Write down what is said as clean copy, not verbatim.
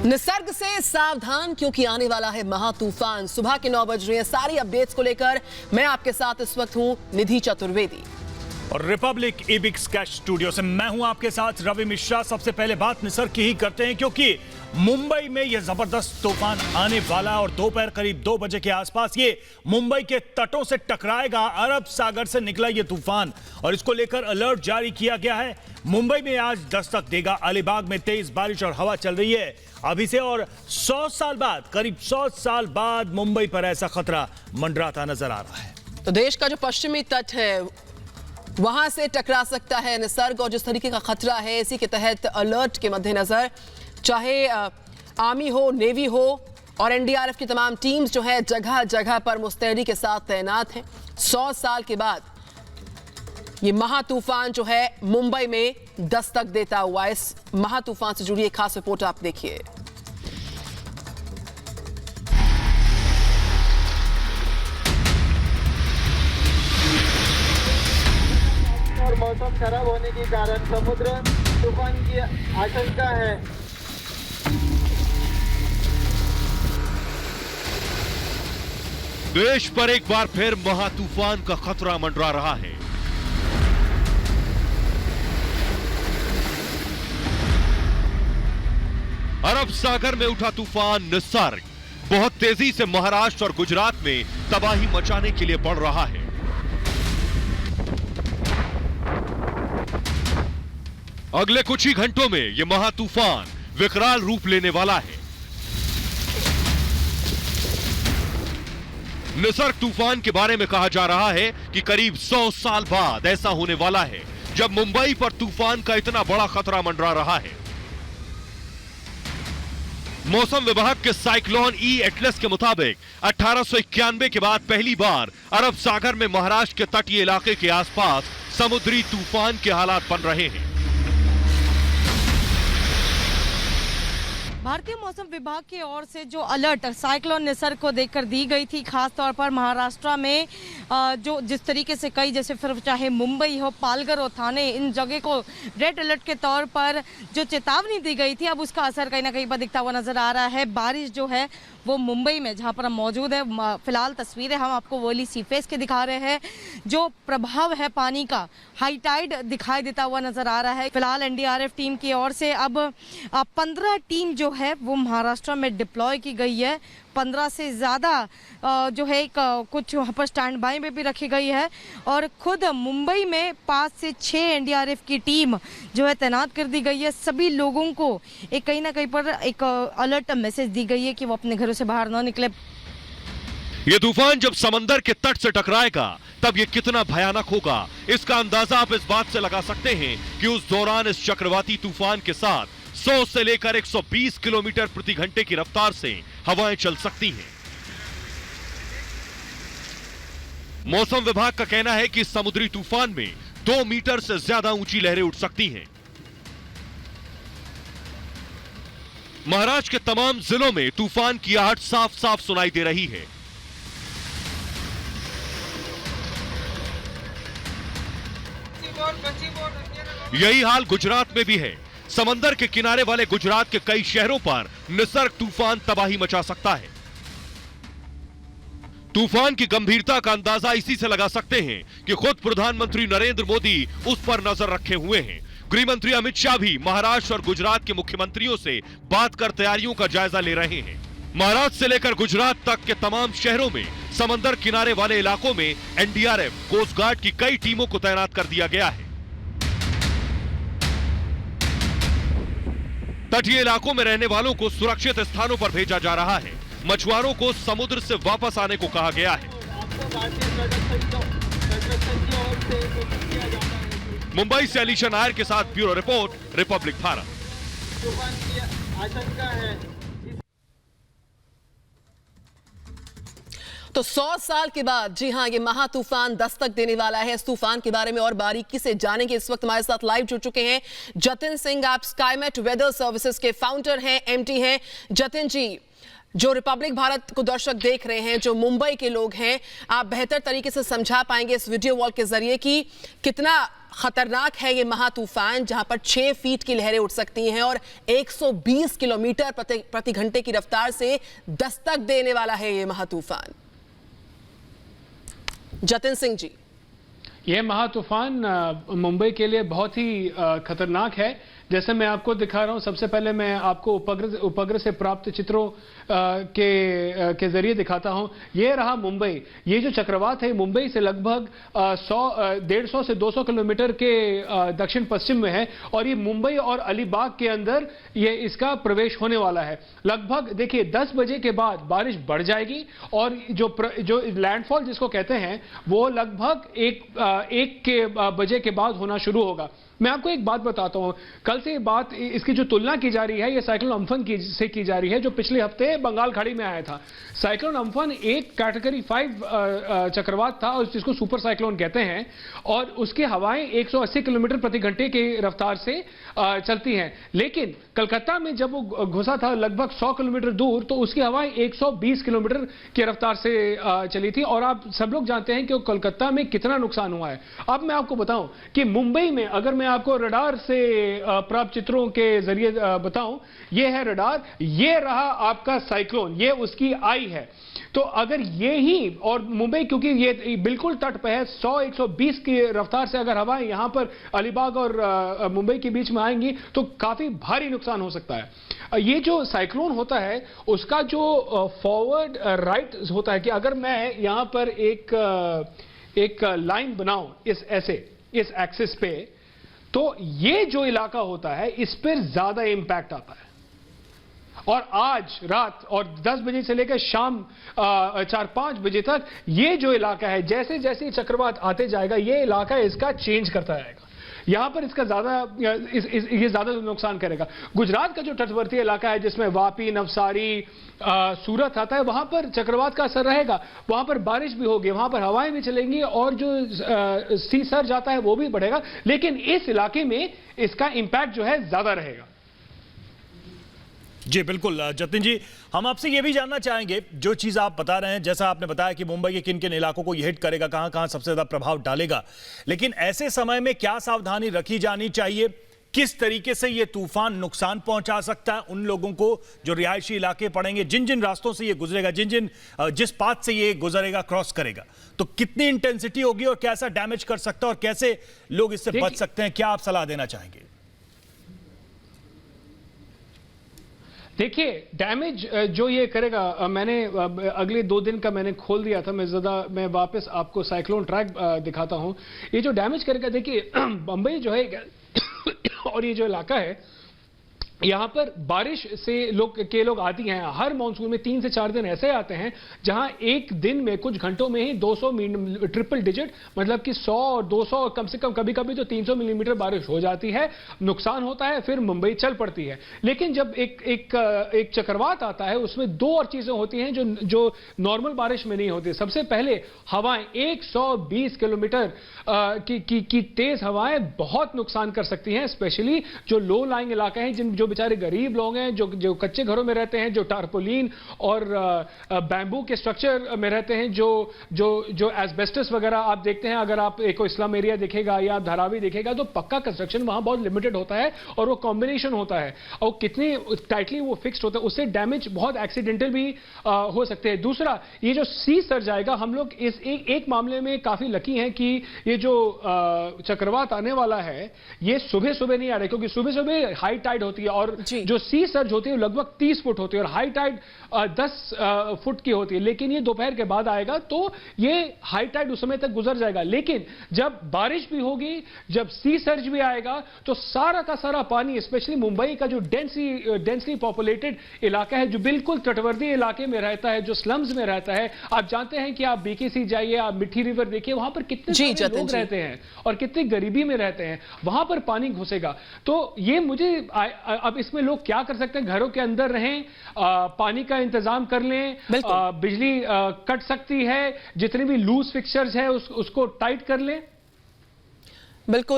निसर्ग से सावधान क्योंकि आने वाला है महा तूफान। सुबह के 9 बज रहे हैं। सारी अपडेट्स को लेकर मैं आपके साथ इस वक्त हूं निधि चतुर्वेदी और रिपब्लिक ईबिक्स कैश स्टूडियो से मैं हूं आपके साथ रवि मिश्रा। सबसे पहले बात निसर्ग की ही करते हैं क्योंकि मुंबई में यह जबरदस्त तूफान आने वाला है और दोपहर करीब 2 बजे के आसपास ये मुंबई के तटों से टकराएगा। अरब सागर से निकला ये तूफान और इसको लेकर अलर्ट जारी किया गया है। मुंबई में आज दस्तक देगा। अलीबाग में तेज बारिश और हवा चल रही है अभी से और 100 साल बाद, करीब 100 साल बाद मुंबई पर ऐसा खतरा मंडराता नजर आ रहा है। तो देश का जो पश्चिमी तट है वहां से टकरा सकता है निसर्ग और जिस तरीके का खतरा है इसी के तहत अलर्ट के मद्देनजर चाहे आर्मी हो, नेवी हो और एनडीआरएफ की तमाम टीम्स जो है जगह जगह पर मुस्तैदी के साथ तैनात हैं। 100 साल के बाद ये महा तूफान जो है मुंबई में दस्तक देता हुआ, इस महा तूफान से जुड़ी एक खास रिपोर्ट आप देखिए। और मौसम खराब होने के कारण समुद्र तूफान की आशंका है। देश पर एक बार फिर महा तूफान का खतरा मंडरा रहा है। अरब सागर में उठा तूफान निसर्ग बहुत तेजी से महाराष्ट्र और गुजरात में तबाही मचाने के लिए बढ़ रहा है। अगले कुछ ही घंटों में यह महा तूफान विकराल रूप लेने वाला है। निसर्ग तूफान के बारे में कहा जा रहा है कि करीब 100 साल बाद ऐसा होने वाला है जब मुंबई पर तूफान का इतना बड़ा खतरा मंडरा रहा है। मौसम विभाग के साइक्लोन ई एटलस के मुताबिक 1891 के बाद पहली बार अरब सागर में महाराष्ट्र के तटीय इलाके के आसपास समुद्री तूफान के हालात बन रहे हैं। भारतीय मौसम विभाग की ओर से जो अलर्ट साइक्लोन निसर्ग को देखकर दी गई थी, खास तौर पर महाराष्ट्र में जो जिस तरीके से कई जैसे फिर चाहे मुंबई हो, पालघर हो, थाने, इन जगह को रेड अलर्ट के तौर पर जो चेतावनी दी गई थी, अब उसका असर कहीं ना कहीं पर दिखता हुआ नजर आ रहा है। बारिश जो है वो मुंबई में जहां पर हम मौजूद है, फिलहाल तस्वीरें हम आपको वोली सी फेस के दिखा रहे हैं। जो प्रभाव है पानी का, हाई टाइड दिखाई देता हुआ नजर आ रहा है। फिलहाल एनडीआरएफ टीम की ओर से अब 15 टीम जो है वो महाराष्ट्र में डिप्लॉय की गई है। 15 से ज़्यादा जो है कुछ वहाँ पर स्टैंड बाई में भी रखी गई है और खुद मुंबई में 5 से 6 एनडीआरएफ की टीम जो है तैनात कर दी गई है। सभी लोगों को एक कहीं ना कहीं पर एक अलर्ट मैसेज दी गई है कि वो अपने घरों से बाहर ना निकले। ये तूफान जब समंदर के तट से टकराएगा तब ये कितना भयानक होगा, इसका अंदाजा आप इस बात से लगा सकते हैं कि उस दौरान इस चक्रवाती तूफान के साथ 100 से लेकर 120 किलोमीटर प्रति घंटे की रफ्तार से हवाएं चल सकती हैं। मौसम विभाग का कहना है कि समुद्री तूफान में 2 मीटर से ज्यादा ऊंची लहरें उठ सकती हैं। महाराष्ट्र के तमाम जिलों में तूफान की आहट साफ साफ सुनाई दे रही है। यही हाल गुजरात में भी है। समंदर के किनारे वाले गुजरात के कई शहरों पर निसर्ग तूफान तबाही मचा सकता है। तूफान की गंभीरता का अंदाजा इसी से लगा सकते हैं कि खुद प्रधानमंत्री नरेंद्र मोदी उस पर नजर रखे हुए हैं। गृह मंत्री अमित शाह भी महाराष्ट्र और गुजरात के मुख्यमंत्रियों से बात कर तैयारियों का जायजा ले रहे हैं। महाराष्ट्र से लेकर गुजरात तक के तमाम शहरों में समंदर किनारे वाले इलाकों में एनडीआरएफ, कोस्ट गार्ड की कई टीमों को तैनात कर दिया गया है। तटीय इलाकों में रहने वालों को सुरक्षित स्थानों पर भेजा जा रहा है। मछुआरों को समुद्र से वापस आने को कहा गया है। मुंबई से अलीशा नायर के साथ ब्यूरो रिपोर्ट, रिपब्लिक भारत। तूफान की आशंका है। तो 100 साल के बाद जी हाँ ये महा तूफान दस्तक देने वाला है। इस तूफान के बारे में और बारीकी से जानेंगे। इस वक्त हमारे साथ लाइव जुड़ चुके हैं जतिन सिंह, आप स्काईमेट वेदर सर्विसेज के फाउंडर हैं, एमडी हैं। जतिन जी, जो रिपब्लिक भारत को दर्शक देख रहे हैं, जो मुंबई के लोग हैं, आप बेहतर तरीके से समझा पाएंगे इस वीडियो वॉल के जरिए कि कितना खतरनाक है ये महा तूफान, जहां पर 6 फीट की लहरें उठ सकती हैं और 120 किलोमीटर प्रति घंटे की रफ्तार से दस्तक देने वाला है ये महा तूफान। जतिन सिंह जी, यह महा तूफान मुंबई के लिए बहुत ही खतरनाक है। जैसे मैं आपको दिखा रहा हूं, सबसे पहले मैं आपको उपग्रह से प्राप्त चित्रों के जरिए दिखाता हूं। यह रहा मुंबई। ये जो चक्रवात है मुंबई से लगभग 150 से 200 किलोमीटर के दक्षिण पश्चिम में है और ये मुंबई और अलीबाग के अंदर ये इसका प्रवेश होने वाला है। लगभग देखिए 10 बजे के बाद बारिश बढ़ जाएगी और जो लैंडफॉल जिसको कहते हैं वो लगभग एक बजे के बाद होना शुरू होगा। मैं आपको एक बात बताता हूं, कल से बात इसकी जो तुलना की जा रही है ये साइक्लोन अम्फन से की जा रही है, जो पिछले हफ्ते बंगाल खाड़ी में आया था। साइक्लोन अम्फन एक कैटेगरी 5 चक्रवात था और जिसको सुपर साइक्लोन कहते हैं और उसकी हवाएं 180 किलोमीटर प्रति घंटे की रफ्तार से चलती हैं। लेकिन कलकत्ता में जब वो घुसा था लगभग 100 किलोमीटर दूर, तो उसकी हवाएं 120 किलोमीटर की रफ्तार से चली थी और आप सब लोग जानते हैं कि कलकत्ता में कितना नुकसान हुआ है। अब मैं आपको बताऊं कि मुंबई में, अगर मैं आपको रडार से प्राप्त चित्रों के जरिए बताऊं, ये है रडार, ये रहा आपका साइक्लोन, ये उसकी आई है। तो अगर ये ही, और मुंबई क्योंकि ये बिल्कुल तट पे है, 100-120 की रफ्तार से अगर हवाएं यहां पर अलीबाग और मुंबई के बीच में आएंगी तो काफी भारी नुकसान हो सकता है। ये जो साइक्लोन होता है उसका जो फॉरवर्ड राइट होता है कि अगर मैं यहां पर एक लाइन बनाऊं इस एक्सिस पे, तो ये जो इलाका होता है इस पर ज्यादा इंपैक्ट आता है। और आज रात और 10 बजे से लेकर शाम 4-5 बजे तक ये जो इलाका है, जैसे जैसे चक्रवात आते जाएगा ये इलाका इसका चेंज करता जाएगा। यहां पर इसका ये ज्यादा नुकसान करेगा। गुजरात का जो तटवर्ती इलाका है जिसमें वापी, नवसारी, सूरत आता है, वहां पर चक्रवात का असर रहेगा। वहां पर बारिश भी होगी, वहां पर हवाएं भी चलेंगी और जो सी सर्ज आता है वो भी बढ़ेगा। लेकिन इस इलाके में इसका इंपैक्ट जो है ज्यादा रहेगा। जी बिल्कुल जतिन जी, हम आपसे ये भी जानना चाहेंगे, जो चीज़ आप बता रहे हैं, जैसा आपने बताया कि मुंबई के किन किन इलाकों को ये हिट करेगा, कहां कहां सबसे ज़्यादा प्रभाव डालेगा, लेकिन ऐसे समय में क्या सावधानी रखी जानी चाहिए? किस तरीके से ये तूफान नुकसान पहुंचा सकता है उन लोगों को जो रिहायशी इलाके पड़ेंगे, जिन जिन रास्तों से ये गुजरेगा, जिस पाथ से ये गुजरेगा, क्रॉस करेगा, तो कितनी इंटेंसिटी होगी और कैसा डैमेज कर सकता है और कैसे लोग इससे बच सकते हैं? क्या आप सलाह देना चाहेंगे? देखिए, डैमेज जो ये करेगा, मैंने अगले 2 दिन का मैंने खोल दिया था, मैं वापस आपको साइक्लोन ट्रैक दिखाता हूं। ये जो डैमेज करेगा, देखिए बंबई जो है और ये जो इलाका है यहां पर बारिश से लोग आती हैं। हर मानसून में 3 से 4 दिन ऐसे आते हैं जहां एक दिन में कुछ घंटों में ही 200 ट्रिपल डिजिट, मतलब कि 100 और 200 और कम से कम कभी कभी तो 300 मिलीमीटर बारिश हो जाती है। नुकसान होता है, फिर मुंबई चल पड़ती है। लेकिन जब एक चक्रवात आता है उसमें 2 और चीजें होती हैं जो नॉर्मल बारिश में नहीं होती। सबसे पहले हवाएं 120 किलोमीटर की तेज हवाएं बहुत नुकसान कर सकती हैं, स्पेशली जो लो लाइंग इलाके हैं, जो बेचारे गरीब लोग हैं, जो कच्चे घरों में रहते हैं, जो टारपोलिन और बैम्बू के स्ट्रक्चर में रहते हैं, जो एस्बेस्टस वगैरह आप देखते हैं। अगर आप एक इस्लाम एरिया देखेगा या धारावी देखेगा तो पक्का कंस्ट्रक्शन वहां बहुत लिमिटेड होता है और वो कॉम्बिनेशन होता है और कितनी टाइटली वो फिक्स्ड होता है, उससे डैमेज बहुत एक्सीडेंटल भी हो सकते हैं। दूसरा, ये जो सी सर्ज आएगा, हम लोग इस एक मामले में काफी लकी हैं कि ये जो चक्रवात आने वाला है ये सुबह सुबह नहीं आ रहा है, क्योंकि सुबह सुबह हाई टाइड होती है और जो सी सर्ज होती है लगभग 30 फुट होती है और हाई टाइड 10 फुट की होती है। लेकिन ये दोपहर के बाद आएगा तो ये हाई टाइड उस समय तक गुजर जाएगा। लेकिन जब बारिश भी होगी, जब सी सर्ज भी आएगा, तो सारा का सारा पानी, स्पेशली मुंबई का जो डेंसली पॉपुलेटेड इलाका है, जो बिल्कुल तटवर्ती इलाके में रहता है, जो स्लम्स में रहता है, आप जानते हैं कि आप बीकेसी जाइए, आप मिठी रिवर देखिए, वहां पर कितने सारे लोग रहते हैं और कितनी गरीबी में रहते हैं, वहां पर पानी घुसेगा। तो ये मुझे अब इसमें लोग क्या कर सकते हैं? घरों के अंदर रहें, पानी का इंतजाम कर लें, बिजली कट सकती है, जितने भी लूज फिक्सचर्स है उसको टाइट कर लें। बिल्कुल।